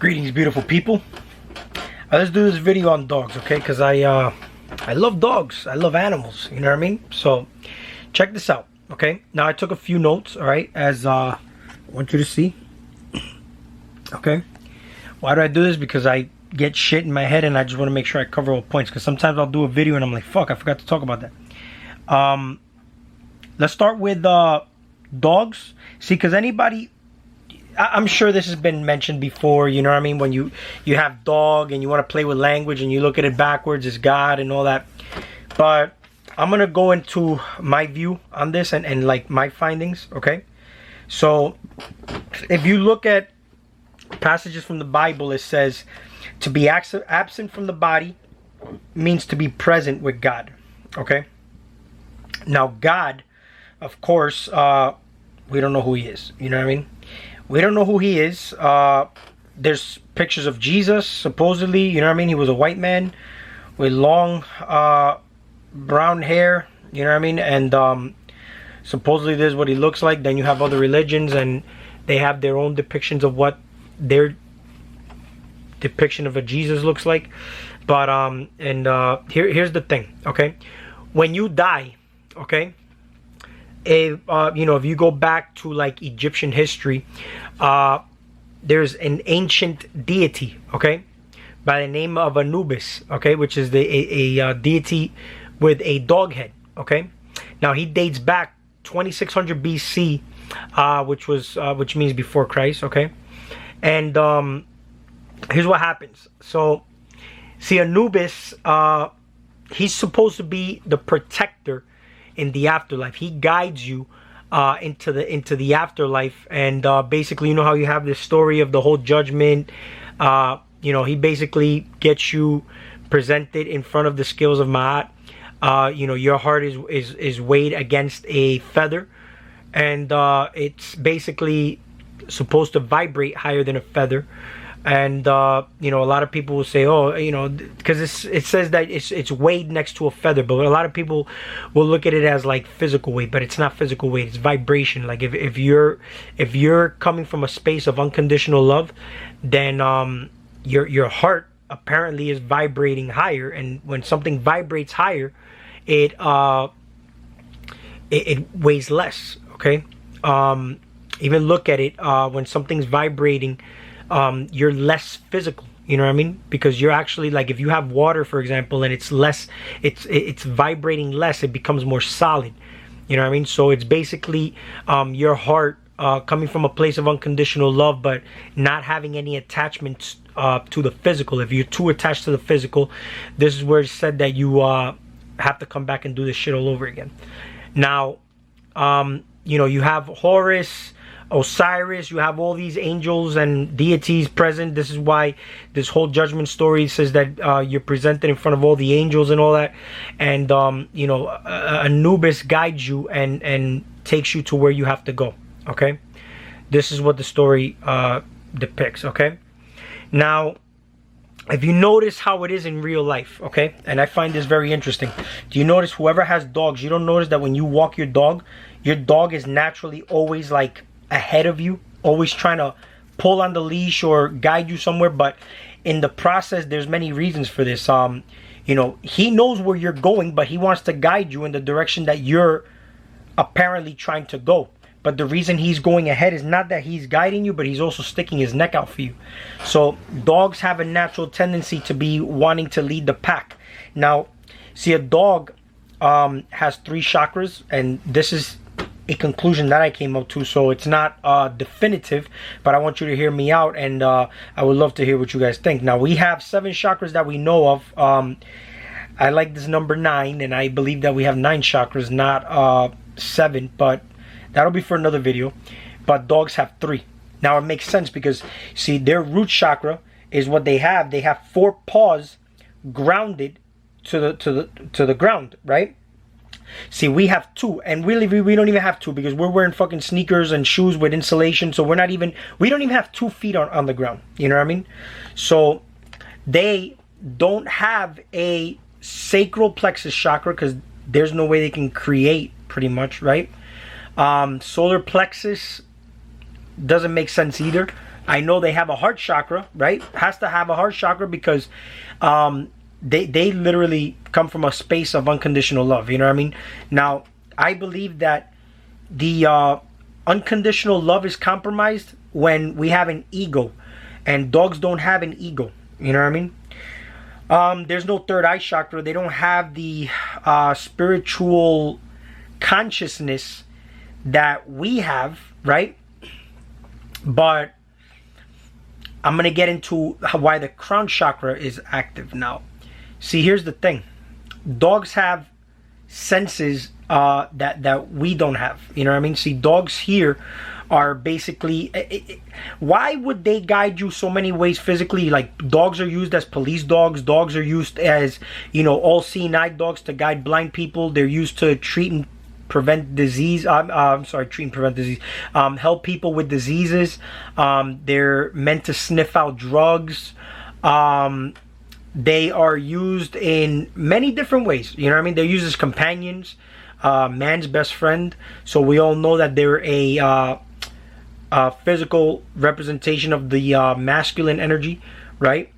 Greetings, beautiful people. Let's do this video on dogs, okay? Because I love dogs. I love animals, you know what I mean? So check this out, okay? Now I took a few notes, all right, as I want you to see, okay? Why do I do this? Because I get shit in my head and I just want to make sure I cover all points, because sometimes I'll do a video and I'm like, fuck, I forgot to talk about that. Let's start with dogs. See, because I'm sure this has been mentioned before, you know what I mean? When you have dog and you want to play with language and you look at it backwards, it's God and all that. But I'm going to go into my view on this and like my findings, okay? So if you look at passages from the Bible, it says to be absent from the body means to be present with God, okay? Now God, of course, we don't know who he is, you know what I mean? We don't know who he is. There's pictures of Jesus, supposedly, you know what I mean? He was a white man with long brown hair, you know what I mean? And supposedly this is what he looks like. Then you have other religions and they have their own depictions of what their depiction of a Jesus looks like. But here's the thing, okay? When you die, okay, if you go back to like Egyptian history, there's an ancient deity, okay, by the name of Anubis, okay, which is a deity with a dog head, okay. Now he dates back 2600 BC, which means before Christ, okay. And here's what happens. So see, Anubis, he's supposed to be the protector in the afterlife. He guides you into the afterlife, and basically, you know how you have this story of the whole judgment. He basically gets you presented in front of the scales of Ma'at. Your heart is weighed against a feather, and it's basically supposed to vibrate higher than a feather. And a lot of people will say, oh, because it says that it's weighed next to a feather, but a lot of people will look at it as like physical weight, but it's not physical weight, it's vibration. Like if you're coming from a space of unconditional love, then your heart apparently is vibrating higher, and when something vibrates higher, it weighs less, okay? Even look at it, when something's vibrating, you're less physical, you know what I mean? Because you're actually, like, if you have water, for example, and it's less, it's vibrating less, it becomes more solid, you know what I mean? So it's basically your heart coming from a place of unconditional love, but not having any attachments to the physical. If you're too attached to the physical, this is where it's said that you have to come back and do this shit all over again. Now, you have Horus, Osiris, you have all these angels and deities present. This is why this whole judgment story says that you're presented in front of all the angels and all that. And Anubis guides you and takes you to where you have to go, okay? This is what the story depicts, okay? Now, if you notice how it is in real life, okay, and I find this very interesting, do you notice whoever has dogs, you don't notice that when you walk your dog is naturally always like ahead of you, always trying to pull on the leash or guide you somewhere? But in the process, there's many reasons for this. He knows where you're going, but he wants to guide you in the direction that you're apparently trying to go. But the reason he's going ahead is not that he's guiding you, but he's also sticking his neck out for you. So dogs have a natural tendency to be wanting to lead the pack. Now, see, a dog has 3 chakras, and this is a conclusion that I came up to, so it's not definitive, but I want you to hear me out, and I would love to hear what you guys think. Now, we have 7 chakras that we know of. I like this number 9, and I believe that we have 9 chakras, not 7, but that'll be for another video. But dogs have 3. Now it makes sense because, see, their root chakra is what they have. They have 4 paws grounded to the ground, right? See, we have 2, and really we don't even have 2 because we're wearing fucking sneakers and shoes with insulation, so we don't even have 2 feet on the ground, you know what I mean? So they don't have a sacral plexus chakra because there's no way they can create, pretty much, right? Solar plexus doesn't make sense either. I know they have a heart chakra, right? Has to have a heart chakra because they literally come from a space of unconditional love. You know what I mean? Now, I believe that the unconditional love is compromised when we have an ego, and dogs don't have an ego. You know what I mean? There's no third eye chakra. They don't have the spiritual consciousness that we have, right? But I'm gonna get into why the crown chakra is active now. See, here's the thing: dogs have senses that we don't have. You know what I mean? See, dogs here are basically, why would they guide you so many ways physically? Like, dogs are used as police dogs. Dogs are used as, you know, all-seeing eye dogs to guide blind people. They're used to treat and prevent disease. I'm sorry, treat and prevent disease. Help people with diseases. They're meant to sniff out drugs. They are used in many different ways. You know what I mean? They're used as companions, man's best friend. So we all know that they're a physical representation of the masculine energy, right?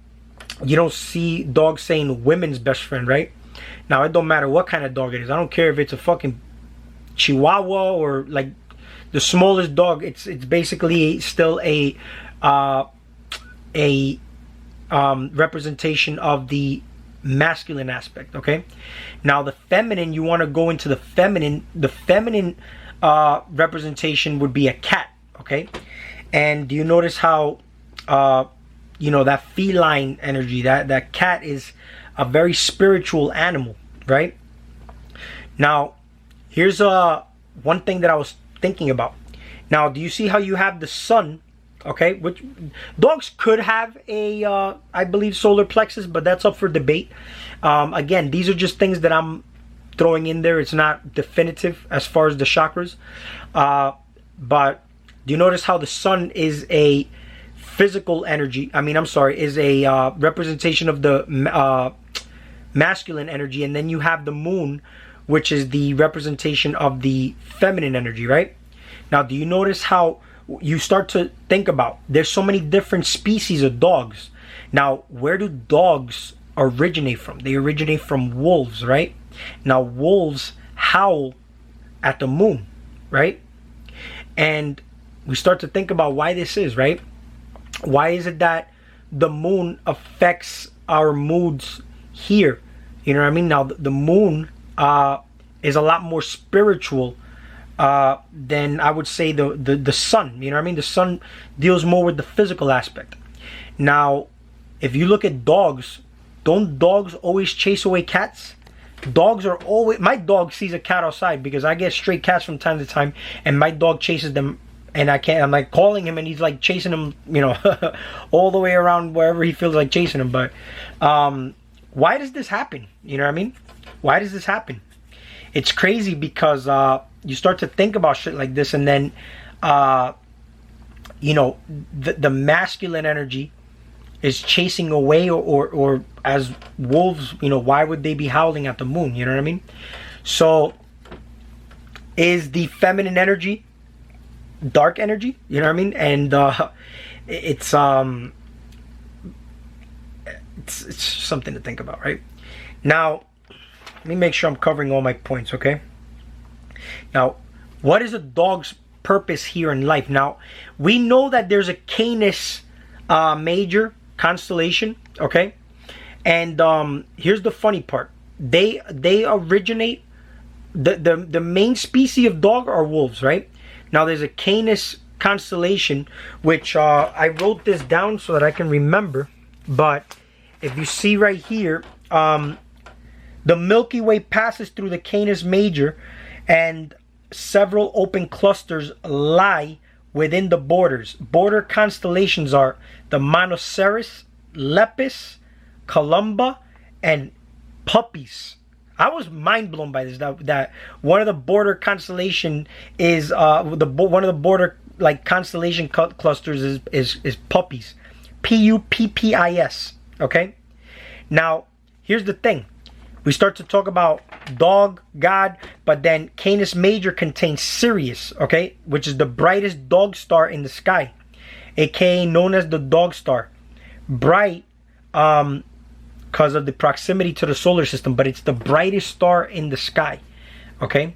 You don't see dogs saying women's best friend, right? Now, it don't matter what kind of dog it is. I don't care if it's a fucking Chihuahua or like the smallest dog. It's basically still a representation of the masculine aspect. Okay, now the feminine, you want to go into the feminine. The feminine representation would be a cat. Okay, and do you notice how you know, that feline energy, that cat is a very spiritual animal, right? Now, here's one thing that I was thinking about. Now, do you see how you have the sun? Okay, which dogs could have a I believe solar plexus, but that's up for debate. Again, these are just things that I'm throwing in there. It's not definitive as far as the chakras. But do you notice how the sun is a physical energy? I mean, I'm sorry, is a representation of the masculine energy, and then you have the moon, which is the representation of the feminine energy, right? Now, do you notice how you start to think about, there's so many different species of dogs. Now, where do dogs originate from? They originate from wolves, right? Now, wolves howl at the moon, right? And we start to think about why this is, right? Why is it that the moon affects our moods here? You know what I mean? Now, the moon is a lot more spiritual than, I would say, the sun. You know what I mean? The sun deals more with the physical aspect. Now, if you look at dogs, don't dogs always chase away cats? Dogs are always, my dog sees a cat outside because I get stray cats from time to time, and my dog chases them, and I'm like calling him, and he's like chasing them, you know, all the way around wherever he feels like chasing them. But why does this happen? You know what I mean? Why does this happen? It's crazy because you start to think about shit like this, and then you know, the masculine energy is chasing away, or as wolves, you know, why would they be howling at the moon? You know what I mean? So is the feminine energy dark energy? You know what I mean? And it's something to think about, right? Now, let me make sure I'm covering all my points, okay? Now, what is a dog's purpose here in life? Now, we know that there's a Canis Major constellation, okay? And here's the funny part. They originate, the main species of dog are wolves, right? Now, there's a Canis constellation, which I wrote this down so that I can remember. But if you see right here, the Milky Way passes through the Canis Major, and several open clusters lie within the borders. Border constellations are the Monoceros, Lepus, Columba, and Puppies. I was mind blown by this. That one of the border constellation is one of the border like constellation clusters is Puppies, Puppis. Okay. Now here's the thing. We start to talk about dog, God, but then Canis Major contains Sirius, okay, which is the brightest dog star in the sky. aka known as the dog star. Bright because of the proximity to the solar system, but it's the brightest star in the sky. Okay,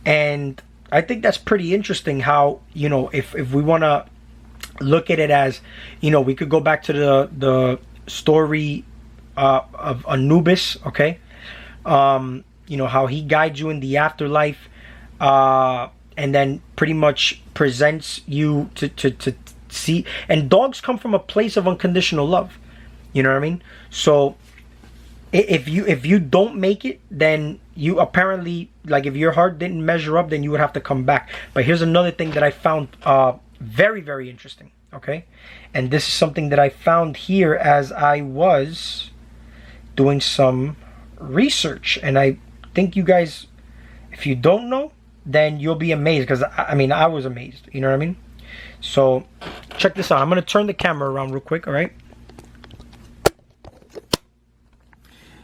and I think that's pretty interesting how, you know, if we want to look at it as, you know, we could go back to the story of Anubis, okay? You know, how he guides you in the afterlife, and then pretty much presents you to see. And dogs come from a place of unconditional love. You know what I mean? So if you don't make it, then you apparently, like, if your heart didn't measure up, then you would have to come back. But here's another thing that I found very, very interesting, okay? And this is something that I found here as I was doing some research, and I think you guys, if you don't know, then you'll be amazed, because I mean, I was amazed. You know what I mean? So check this out. I'm gonna turn the camera around real quick. All right,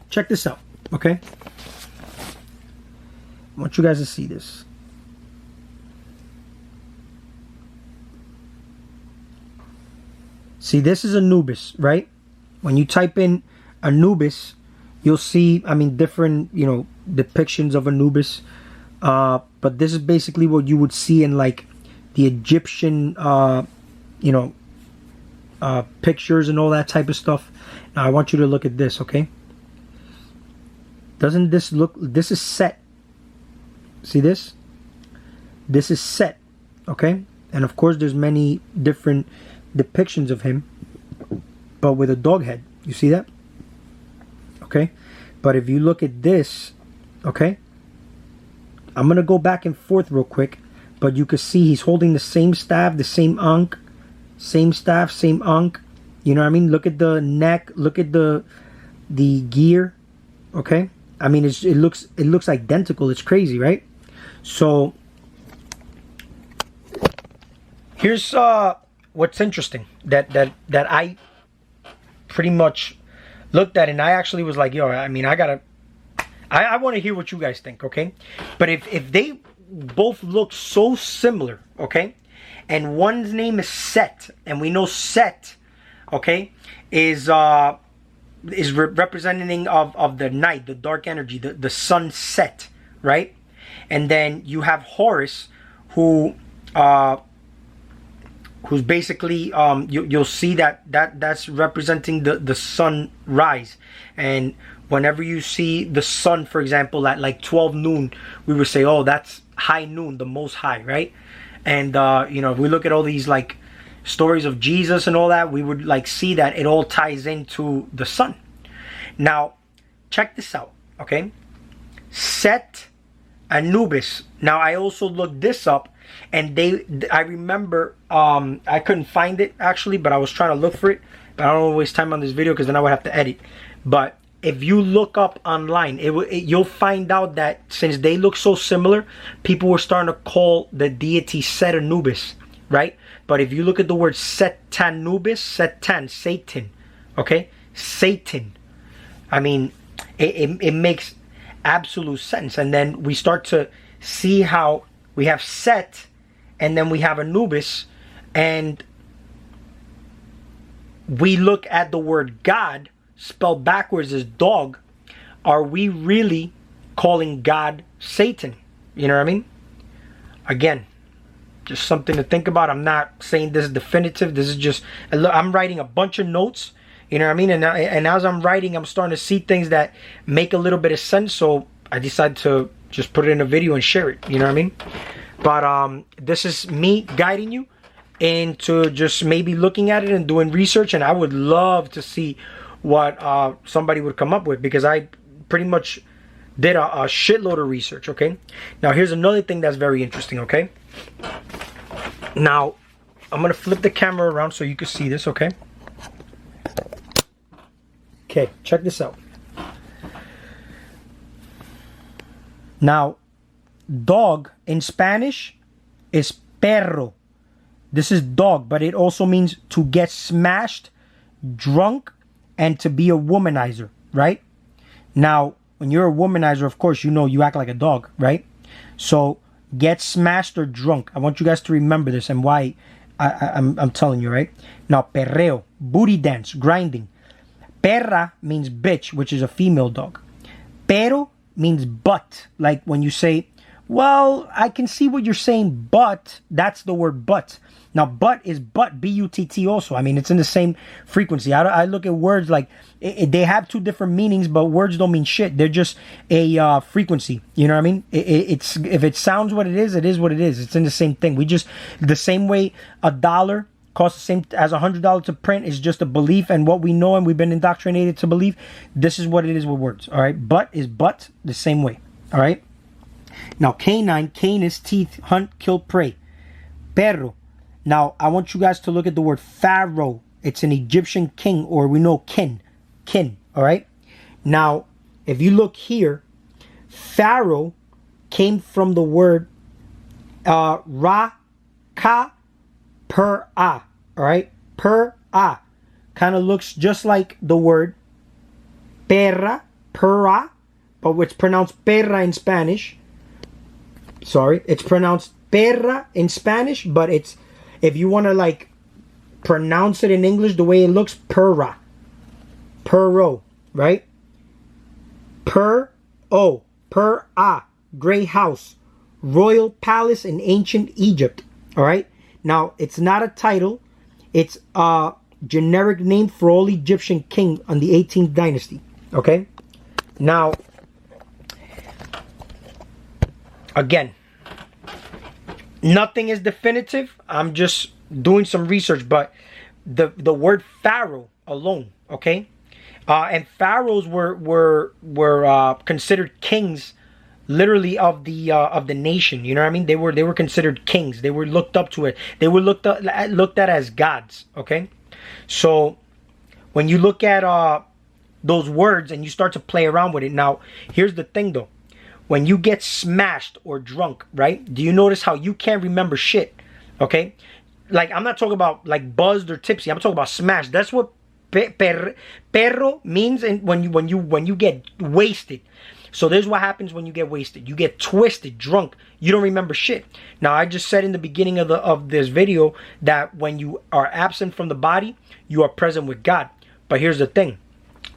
check this out. Okay, I want you guys to see this. See, this is Anubis, right? When you type in Anubis, you'll see, I mean, different, you know, depictions of Anubis. But this is basically what you would see in, like, the Egyptian, you know, pictures and all that type of stuff. Now, I want you to look at this, okay? Doesn't this look, this is Set. See this? This is Set, okay? And of course, there's many different depictions of him, but with a dog head. You see that? Okay, but if you look at this, okay, I'm gonna go back and forth real quick, but you can see he's holding the same staff, the same ankh, same staff, same ankh. You know what I mean? Look at the neck, look at the gear. Okay, I mean, it looks identical. It's crazy, right? So here's what's interesting that I pretty much looked at, and I actually was like, yo, I mean, I want to hear what you guys think, okay? But if they both look so similar, okay, and one's name is Set, and we know Set, okay, is representing of the night, the dark energy, the sunset, right? And then you have Horus, who's basically you'll see that's representing the sunrise. And whenever you see the sun, for example, at like 12 noon, we would say, oh, that's high noon, the most high, right? And you know, if we look at all these like stories of Jesus and all that, we would like see that it all ties into the sun. Now check this out, okay? SET-ANubis. Now I also looked this up, and I remember, I couldn't find it actually, but I was trying to look for it. But I don't want to waste time on this video because then I would have to edit. But if you look up online, you'll find out that since they look so similar, people were starting to call the deity SET-ANubis, right? But if you look at the word SET-ANubis, Satan, okay? Satan. I mean, it makes absolute sense. And then we start to see how we have Set, and then we have Anubis, and we look at the word God spelled backwards as dog. Are we really calling God Satan? You know what I mean? Again, just something to think about. I'm not saying this is definitive. This is just, I'm writing a bunch of notes. You know what I mean? And as I'm writing, I'm starting to see things that make a little bit of sense. So I decided to just put it in a video and share it. You know what I mean? But this is me guiding you into just maybe looking at it and doing research. And I would love to see what somebody would come up with, because I pretty much did a shitload of research. Okay, now here's another thing that's very interesting. Okay, now I'm gonna flip the camera around so you can see this. Okay, check this out. Now, dog in Spanish is perro. This is dog, but it also means to get smashed, drunk, and to be a womanizer, right? Now, when you're a womanizer, of course, you know you act like a dog, right? So, get smashed or drunk. I want you guys to remember this and why I'm telling you, right? Now, perreo, booty dance, grinding. Perra means bitch, which is a female dog. Pero means but. Like when you say, well, I can see what you're saying, but that's the word but. Now, but is but, B-U-T-T also. I mean, it's in the same frequency. I look at words like, they have two different meanings, but words don't mean shit. They're just a frequency. You know what I mean? It's if it sounds what it is what it is. It's in the same thing. We just, the same way $1 costs the same as $100 to print is just a belief and what we know and we've been indoctrinated to believe. This is what it is with words. All right? But is but the same way. All right? Now, canine, canis, teeth, hunt, kill, prey. Perro. Now, I want you guys to look at the word pharaoh. It's an Egyptian king, or we know kin. Kin, all right? Now, if you look here, pharaoh came from the word ra-ka per-a, all right? Per-a. Kind of looks just like the word perra, perra, but it's pronounced perra in Spanish. Sorry, it's pronounced perra in Spanish, but it's, if you want to like pronounce it in English the way it looks, perra. Perro, right? Per-o, per-a, gray house, royal palace in ancient Egypt, all right? Now, it's not a title. It's a generic name for all Egyptian king on the 18th dynasty, okay? Now, again, nothing is definitive. I'm just doing some research, but the word pharaoh alone, okay? And pharaohs were considered kings, literally of the nation. You know what I mean? They were considered kings. They were looked up to it. They were looked at as gods. Okay, so when you look at those words and you start to play around with it, now here's the thing though. When you get smashed or drunk, right? Do you notice how you can't remember shit? Okay, like I'm not talking about like buzzed or tipsy. I'm talking about smashed. That's what perro means, and when you get wasted. So this is what happens when you get wasted. You get twisted, drunk. You don't remember shit. Now I just said in the beginning of this video that when you are absent from the body, you are present with God. But here's the thing.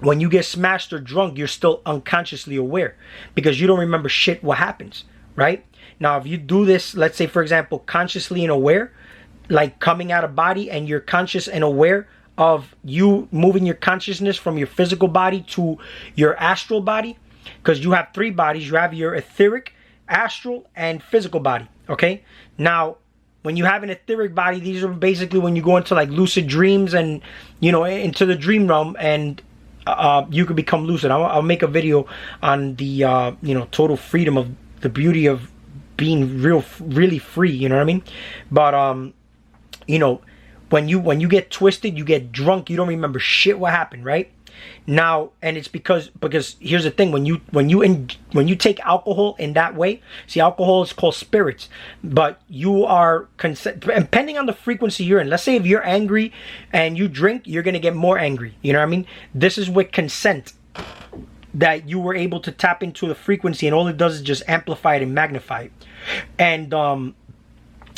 When you get smashed or drunk, you're still unconsciously aware because you don't remember shit what happens, right? Now, if you do this, let's say, for example, consciously and aware, like coming out of body and you're conscious and aware of you moving your consciousness from your physical body to your astral body, because you have three bodies. You have your etheric, astral, and physical body, okay? Now, when you have an etheric body, these are basically when you go into like lucid dreams and, you know, into the dream realm and you could become lucid. I'll make a video on the, you know, total freedom of the beauty of being really free, you know what I mean? But, you know, when you get twisted, you get drunk, you don't remember shit what happened, right? Now, and it's because here's the thing, when you take alcohol in that way, see, alcohol is called spirits, but you are depending on the frequency you're in. Let's say if you're angry and you drink, you're gonna get more angry. You know what I mean? This is with consent that you were able to tap into the frequency, and all it does is just amplify it and magnify it. And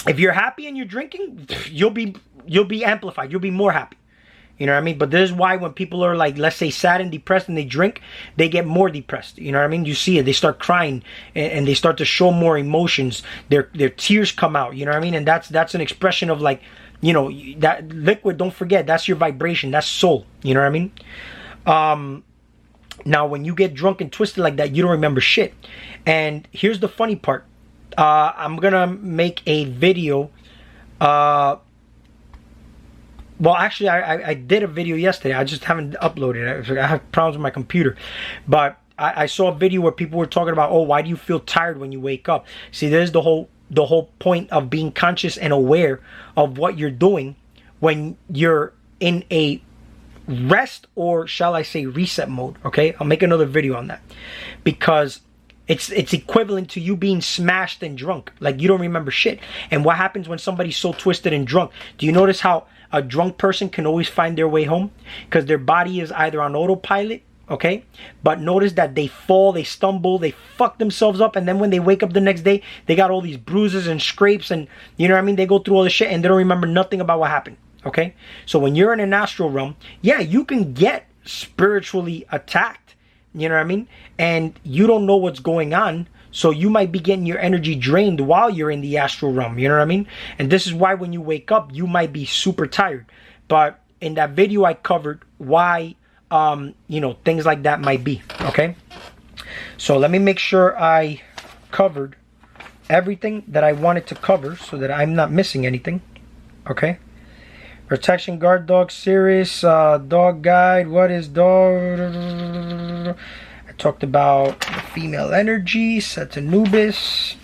if you're happy and you're drinking, you'll be amplified. You'll be more happy. You know what I mean? But this is why when people are like, let's say, sad and depressed and they drink, they get more depressed. You know what I mean? You see it. They start crying and they start to show more emotions. Their tears come out. You know what I mean? And that's an expression of like, you know, that liquid, don't forget, that's your vibration. That's soul. You know what I mean? Now, when you get drunk and twisted like that, you don't remember shit. And here's the funny part. I'm going to make a video. Well, actually, I did a video yesterday. I just haven't uploaded it. I have problems with my computer. But I saw a video where people were talking about, oh, why do you feel tired when you wake up? See, there's the whole point of being conscious and aware of what you're doing when you're in a rest, or shall I say reset mode, okay? I'll make another video on that. Because it's equivalent to you being smashed and drunk. Like, you don't remember shit. And what happens when somebody's so twisted and drunk? Do you notice how a drunk person can always find their way home? Because their body is either on autopilot, okay? But notice that they fall, they stumble, they fuck themselves up, and then when they wake up the next day, they got all these bruises and scrapes, and you know what I mean? They go through all this shit and they don't remember nothing about what happened, okay? So when you're in an astral realm, yeah, you can get spiritually attacked, you know what I mean? And you don't know what's going on, so you might be getting your energy drained while you're in the astral realm, you know what I mean? And this is why when you wake up, you might be super tired. But in that video, I covered why, you know, things like that might be, okay? So let me make sure I covered everything that I wanted to cover so that I'm not missing anything, okay? Protection guard dog series, dog guide, what is dog? I talked about the female energy, SET-ANubis,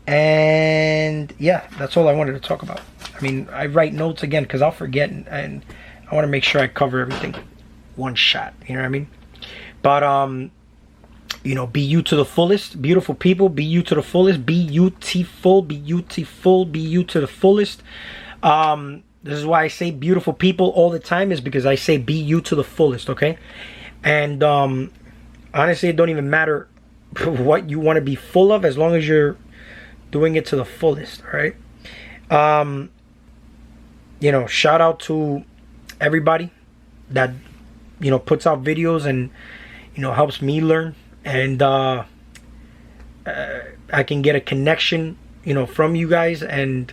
and yeah, that's all I wanted to talk about. I mean, I write notes again because I'll forget, and I want to make sure I cover everything one shot, you know what I mean? But you know, be you to the fullest, beautiful people. Be you to the fullest. Be beautiful. Be beautiful. Be you to the fullest. This is why I say beautiful people all the time, is because I say be you to the fullest, okay? And honestly, it don't even matter what you want to be full of, as long as you're doing it to the fullest, all right? You know, shout out to everybody that, you know, puts out videos and, you know, helps me learn, and I can get a connection, you know, from you guys, and,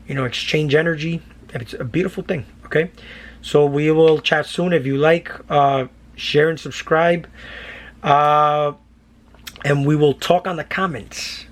you know, exchange energy. It's a beautiful thing, okay? So we will chat soon. If you like, share and subscribe, and we will talk on the comments.